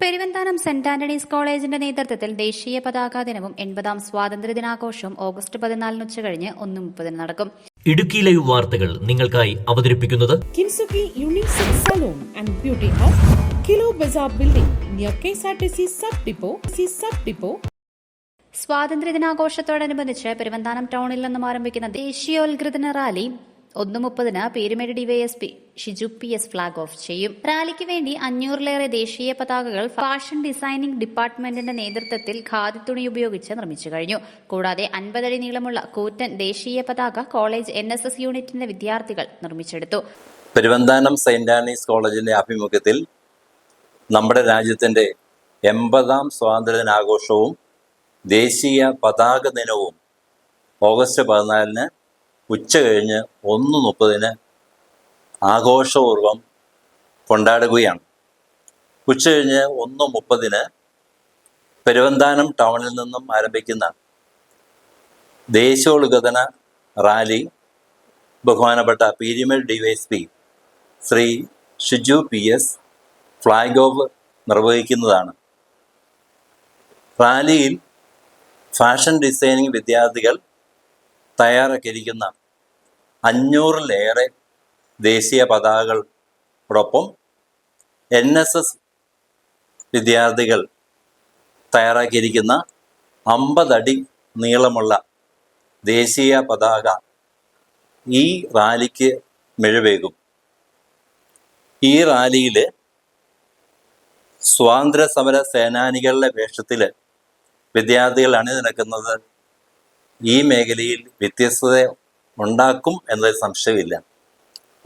Peruvanthanam saint Antony's കോളേജിന്റെ നേതൃത്വത്തിൽ ദേശീയ പതാക ദിനവും 80ാം സ്വാതന്ത്ര്യദിനാഘോഷവും ഓഗസ്റ്റ് 14 ഉച്ചകഴിഞ്ഞ് 1:30 നടക്കും. ഇടുക്കി ലൈവ് വാർത്തകൾ നിങ്ങൾക്കായി അവതരിപ്പിക്കുന്നത് Kintsugi unisex salon and beauty hub, Kilo Bazar building near KSRTC sub depot. സ്വാതന്ത്ര്യദിനാഘോഷത്തോടനുബന്ധിച്ച് പെരുവന്താനം ടൗണിൽ നിന്നും ആരംഭിക്കുന്ന ദേശീയോദ്ഗ്രഥന rally 1:30 Peermade DYSP Shiju PS flag off ചെയ്യും. റാലിക്ക് വേണ്ടി 500-ലേറെ ദേശീയ പതാകകൾ ഫാഷൻ ഡിസൈനിംഗ് ഡിപ്പാർട്ട്മെന്റിന്റെ നേതൃത്വത്തിൽ ഖാദി തുണി ഉപയോഗിച്ച് നിർമ്മിച്ചു കഴിഞ്ഞു. കൂടാതെ 50 അടി നീളമുള്ള കൂറ്റൻ ദേശീയ പതാക കോളേജ് NSS യൂണിറ്റിന്റെ വിദ്യാർത്ഥികൾ നിർമ്മിച്ചെടുത്തു. പെരുവന്താനം സെന്റ് ആനീസ് കോളേജിന്റെ ആഭിമുഖ്യത്തിൽ നമ്മുടെ രാജ്യത്തിന്റെ 80ാം സ്വാതന്ത്ര്യദിനാഘോഷവും ദേശീയ പതാക ദിനവും ഓഗസ്റ്റ് 14 ഉച്ചകഴിഞ്ഞ് 1:30 ആഘോഷപൂർവം കൊണ്ടാടുകയാണ്. ഉച്ചകഴിഞ്ഞ് 1:30 പെരുവന്താനം ടൗണിൽ നിന്നും ആരംഭിക്കുന്ന ദേശീയോദ്ഗ്രഥന റാലി ബഹുമാനപ്പെട്ട Peermade DYSP Shri Shiju PS flag off നിർവഹിക്കുന്നതാണ്. റാലിയിൽ ഫാഷൻ ഡിസൈനിങ് വിദ്യാർത്ഥികൾ തയ്യാറാക്കിയിരിക്കുന്ന 500-ലേറെ ദേശീയ പതാകകളോടൊപ്പം NSS വിദ്യാർത്ഥികൾ തയ്യാറാക്കിയിരിക്കുന്ന 50 അടി നീളമുള്ള ദേശീയ പതാക ഈ റാലിക്ക് മിഴിവേകും. ഈ റാലിയിൽ സ്വാതന്ത്ര്യ സമര സേനാനികളുടെ വേഷത്തിൽ വിദ്യാർത്ഥികൾ അണിനിരക്കുന്നത് ഈ മേഖലയിൽ വ്യത്യസ്തത ഉണ്ടാക്കും എന്നതിൽ സംശയമില്ല.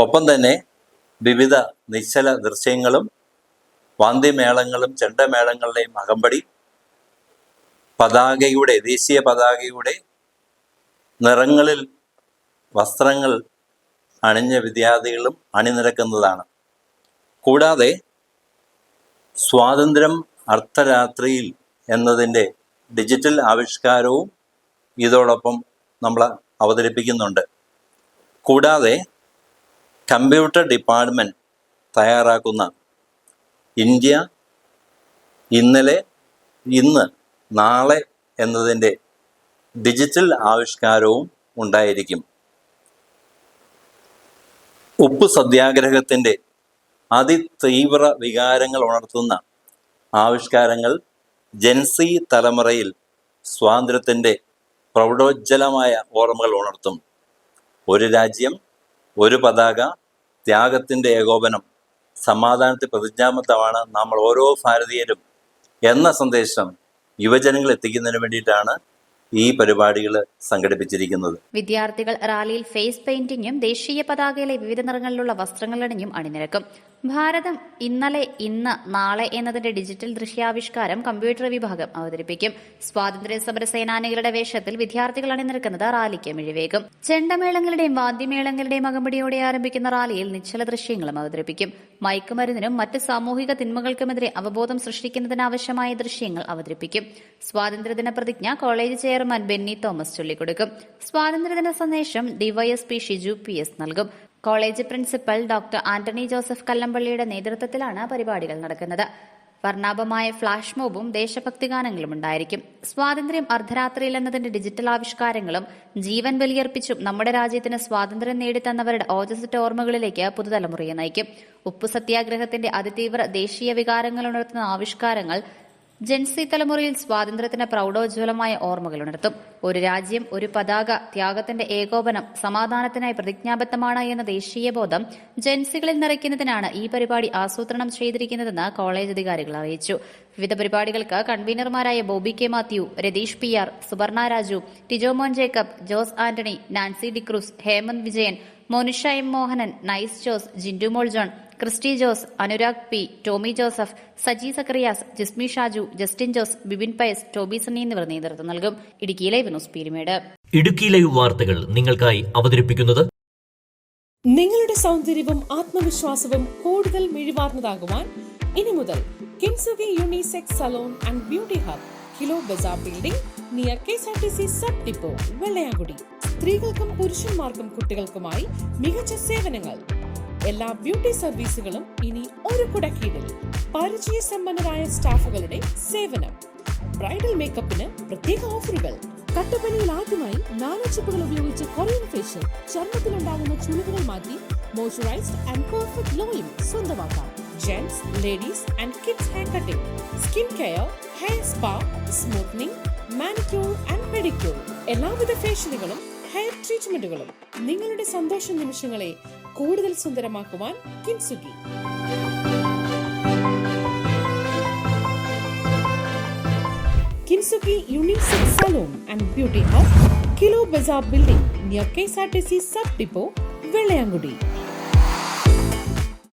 ഒപ്പം തന്നെ വിവിധ നിശ്ചല ദൃശ്യങ്ങളും വാദ്യമേളങ്ങളും ചെണ്ടമേളങ്ങളുടെയും അകമ്പടി ദേശീയ പതാകയുടെ നിറങ്ങളിൽ വസ്ത്രങ്ങൾ അണിഞ്ഞ വിദ്യാർത്ഥികളും അണിനിരക്കുന്നതാണ്. കൂടാതെ സ്വാതന്ത്ര്യം അർദ്ധരാത്രിയിൽ എന്നതിൻ്റെ ഡിജിറ്റൽ ആവിഷ്കാരവും ഇതോടൊപ്പം നമ്മൾ അവതരിപ്പിക്കുന്നുണ്ട്. കൂടാതെ കമ്പ്യൂട്ടർ ഡിപ്പാർട്ട്മെൻറ്റ് തയ്യാറാക്കുന്ന ഇന്ത്യ ഇന്നലെ, ഇന്ന്, നാളെ എന്നതിൻ്റെ ഡിജിറ്റൽ ആവിഷ്കാരവും ഉണ്ടായിരിക്കും. ഉപ്പ് സത്യാഗ്രഹത്തിൻ്റെ അതിതീവ്ര വികാരങ്ങൾ ഉണർത്തുന്ന ആവിഷ്കാരങ്ങൾ ജെൻസി തലമുറയിൽ സ്വാതന്ത്ര്യത്തിൻ്റെ പ്രൗഢോജ്വലമായ ഓർമ്മകൾ ഉണർത്തും. ഒരു രാജ്യം, ഒരു പതാക, ത്യാഗത്തിൻ്റെ ഏകോപനം, സമാധാനത്തെ പ്രതിജ്ഞാബദ്ധമാണ് നമ്മൾ ഓരോ ഭാരതീയരും എന്ന സന്ദേശം യുവജനങ്ങൾ എത്തിക്കുന്നതിന് വേണ്ടിയിട്ടാണ് ഈ പരിപാടികൾ സംഘടിപ്പിച്ചിരിക്കുന്നത്. വിദ്യാർത്ഥികൾ റാലിയിൽ ഫേസ് പെയിന്റിങ്ങും ദേശീയ പതാകയിലെ വിവിധ നിറങ്ങളിലുള്ള വസ്ത്രങ്ങളണിഞ്ഞും അണിനിരക്കും. ഭാരതം ഇന്നലെ, ഇന്ന്, നാളെ എന്നതിന്റെ ഡിജിറ്റൽ ദൃശ്യാവിഷ്കാരം കമ്പ്യൂട്ടർ വിഭാഗം അവതരിപ്പിക്കും. സ്വാതന്ത്ര്യ സമര സേനാനികളുടെ വേഷത്തിൽ വിദ്യാർത്ഥികൾ അണിനിരക്കുന്നത് റാലിക്ക് മിഴിവേകും. ചെണ്ടമേളങ്ങളുടെയും വാദ്യമേളങ്ങളുടെയും അകമ്പടിയോടെ ആരംഭിക്കുന്ന റാലിയിൽ നിശ്ചല ദൃശ്യങ്ങളും അവതരിപ്പിക്കും. മയക്കുമരുന്നിനും മറ്റ് സാമൂഹിക തിന്മകൾക്കുമെതിരെ അവബോധം സൃഷ്ടിക്കുന്നതിനാവശ്യമായ ദൃശ്യങ്ങൾ അവതരിപ്പിക്കും. സ്വാതന്ത്ര്യദിന പ്രതിജ്ഞ കോളേജ് ചെയർമാൻ ബെന്നി തോമസ് ചൊല്ലിക്കൊടുക്കും. സ്വാതന്ത്ര്യദിന സന്ദേശം ഡിവൈഎസ്പി ഷിജു PS നൽകും. College principal doctor Antony Joseph കല്ലമ്പള്ളിയുടെ നേതൃത്വത്തിലാണ് പരിപാടികൾ നടക്കുന്നത്. വർണ്ണാഭമായ ഫ്ലാഷ് മോബും ദേശഭക്തി ഗാനങ്ങളും ഉണ്ടായിരിക്കും. സ്വാതന്ത്ര്യം അർദ്ധരാത്രിയിൽ എന്നതിന്റെ ഡിജിറ്റൽ ആവിഷ്കാരങ്ങളും ജീവൻ ബലിയർപ്പിച്ചും നമ്മുടെ രാജ്യത്തിന് സ്വാതന്ത്ര്യം നേടിത്തന്നവരുടെ ഓജസ്സുറ്റ ഓർമ്മകളിലേക്ക് പുതുതലമുറയെ നയിക്കും. ഉപ്പു സത്യാഗ്രഹത്തിന്റെ അതിതീവ്ര ദേശീയ വികാരങ്ങൾ ഉണർത്തുന്ന ആവിഷ്കാരങ്ങൾ ജെൻസി തലമുറയിൽ സ്വാതന്ത്ര്യത്തിന് പ്രൗഢോജ്വലമായ ഓർമ്മകൾ ഉണർത്തും. ഒരു രാജ്യം, ഒരു പതാക, ത്യാഗത്തിന്റെ ഏകോപനം, സമാധാനത്തിനായി പ്രതിജ്ഞാബദ്ധമാണ് എന്ന ദേശീയ ബോധം ജെൻസികളിൽ നിറയ്ക്കുന്നതിനാണ് ഈ പരിപാടി ആസൂത്രണം ചെയ്തിരിക്കുന്നതെന്ന് കോളേജ് അധികാരികൾ അറിയിച്ചു. വിവിധ പരിപാടികൾക്ക് കൺവീനർമാരായ Bobby K Mathew, Ratheesh PR, Suberna Raju, Tijomon Jacob, Jose Antony, Nancy D'Cruz, Hemanth Vijayan, Monisha M Mohanan, Nice Jose, Jindumol John, Christy Jose, Anurag P, Tomy Joseph, Saji Zacharias, Jismi Shaju, Justin Jose, Bibin Pius, Toby Sunny എന്നിവർ നേതൃത്വം നൽകും. Idukki live news Peermade. Idukki live വാർത്തകൾ നിങ്ങൾക്കായി അവതരിപ്പിക്കുന്നത് നിങ്ങളുടെ സൗന്ദര്യവും ആത്മവിശ്വാസവും കൂടുതൽ മിഴിവാർന്നതാകുവാൻ ഇനി മുതൽ Kintsugi unisex salon and beauty hub, Kilo Bazar building near KSRTC sub depot, Vellayamkudi. സ്ത്രീകൾക്കും പുരുഷന്മാർക്കും കുട്ടികൾക്കുമായി മികച്ച സേവനങ്ങൾ. എല്ലാ ബ്യൂട്ടി സർവീസുകളും ഇനി ഒരു കുടക്കീഴിൽ. പരിചയസമ്പന്നരായ സ്റ്റാഫുകളുടെ സേവനം. ബ്രൈഡൽ മേക്കപ്പിന് പ്രത്യേക ഓഫറുകൾ. കട്ടപ്പനയിൽ ആദ്യമായി നാനോച്ചിപ്പുകൾ ഉപയോഗിച്ച് കൊറിയൻ ഫേഷ്യൽ. ചർമ്മത്തിലുണ്ടാകുന്ന ചുളിവുകൾ മാറ്റി മോയ്സ്ചറൈസ്ഡ് ആൻഡ് പെർഫെക്റ്റ് ഗ്ലോയും സ്വന്തമാക്കാം. Gents, ladies and kids hair cutting, skin care, hair spa, smoothening, manicure and pedicure. എല്ലാവിധ ഫേഷ്യലുകളും ഹെയർ ട്രീറ്റ്മെന്റുകളും നിങ്ങളുടെ സന്തോഷ നിമിഷങ്ങളെ കൂടുതൽ സുന്ദരമാക്കുവാൻ കിൻസുഗി. Kinsugi Unisex Salon and Beauty Hub, Kilo Bazaar Building near KSRTC Sub Depot, Velayangudi.